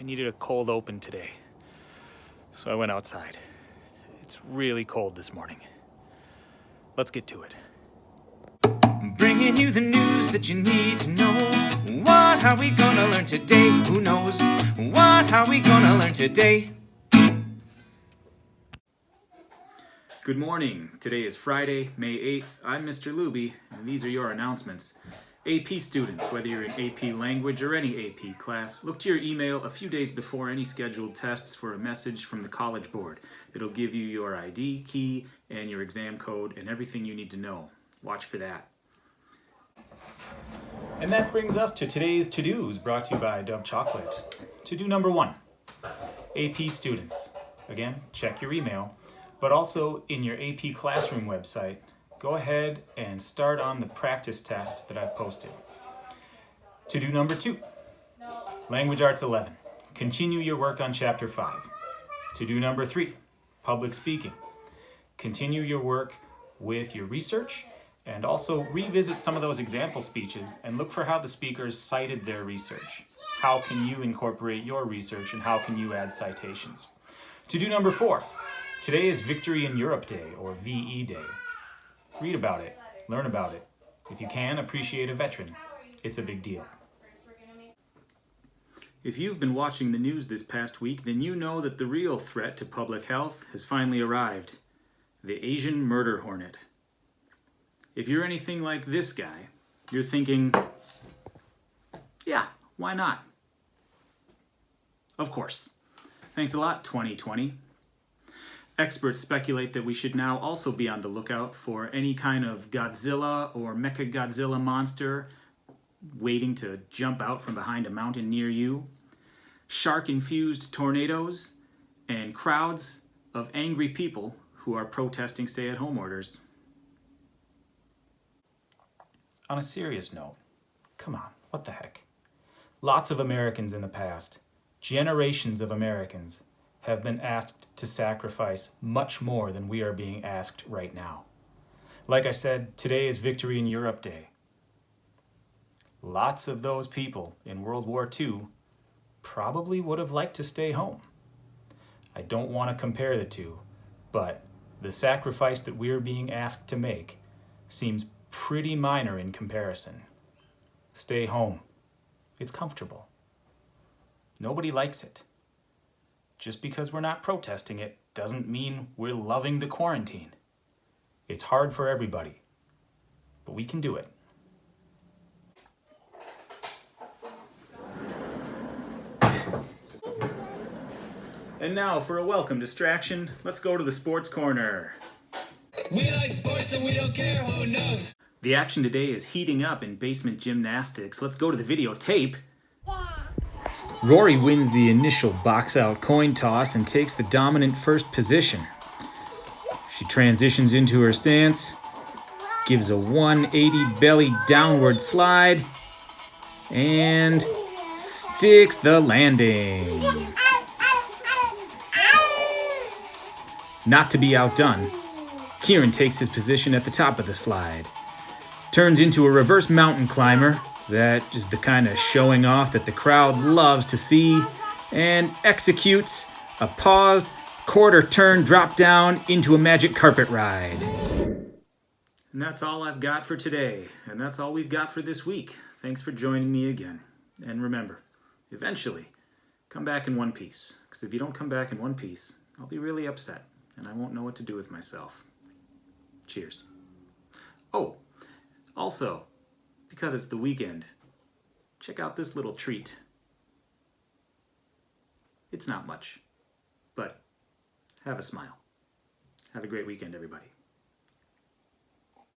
I needed a cold open today, so I went outside. It's really cold this morning. Let's get to it. Bringing you the news that you need to know. What are we gonna learn today? Who knows? What are we gonna learn today? Good morning. Today is Friday, May 8th. I'm Mr. Luby, and these are your announcements. AP students, whether you're in AP language or any AP class, look to your email a few days before any scheduled tests for a message from the College Board. It'll give you your ID key and your exam code and everything you need to know. Watch for that. And that brings us to today's to-dos, brought to you by Dove Chocolate. To-do number 1, AP students. Again, check your email, but also in your AP Classroom website, go ahead and start on the practice test that I've posted. To-do number 2, Language Arts 11. Continue your work on Chapter 5. To-do number 3, Public Speaking. Continue your work with your research and also revisit some of those example speeches and look for how the speakers cited their research. How can you incorporate your research and how can you add citations? To-do number 4, today is Victory in Europe Day, or VE Day. Read about it, learn about it. If you can, appreciate a veteran. It's a big deal. If you've been watching the news this past week, then you know that the real threat to public health has finally arrived. The Asian murder hornet. If you're anything like this guy, you're thinking, yeah, why not? Of course. Thanks a lot, 2020. Experts speculate that we should now also be on the lookout for any kind of Godzilla or Mechagodzilla monster waiting to jump out from behind a mountain near you, shark-infused tornadoes, and crowds of angry people who are protesting stay-at-home orders. On a serious note, come on, what the heck? Lots of Americans in the past, generations of Americans, have been asked to sacrifice much more than we are being asked right now. Like I said, today is Victory in Europe Day. Lots of those people in World War II probably would have liked to stay home. I don't want to compare the two, but the sacrifice that we're being asked to make seems pretty minor in comparison. Stay home. It's comfortable. Nobody likes it. Just because we're not protesting it doesn't mean we're loving the quarantine. It's hard for everybody, but we can do it. And now for a welcome distraction, let's go to the Sports Corner. We like sports and we don't care who knows. The action today is heating up in basement gymnastics. Let's go to the videotape. Rory wins the initial box-out coin toss and takes the dominant first position. She transitions into her stance, gives a 180 belly downward slide, and sticks the landing. Not to be outdone, Kieran takes his position at the top of the slide, turns into a reverse mountain climber. That is the kind of showing off that the crowd loves to see, and executes a paused quarter turn drop down into a magic carpet ride. And that's all I've got for today, and that's all we've got for this week. Thanks for joining me again. And remember, eventually, come back in one piece, because if you don't come back in one piece, I'll be really upset, and I won't know what to do with myself. Cheers. Oh, also, because it's the weekend, check out this little treat. It's not much, but have a smile. Have a great weekend, everybody.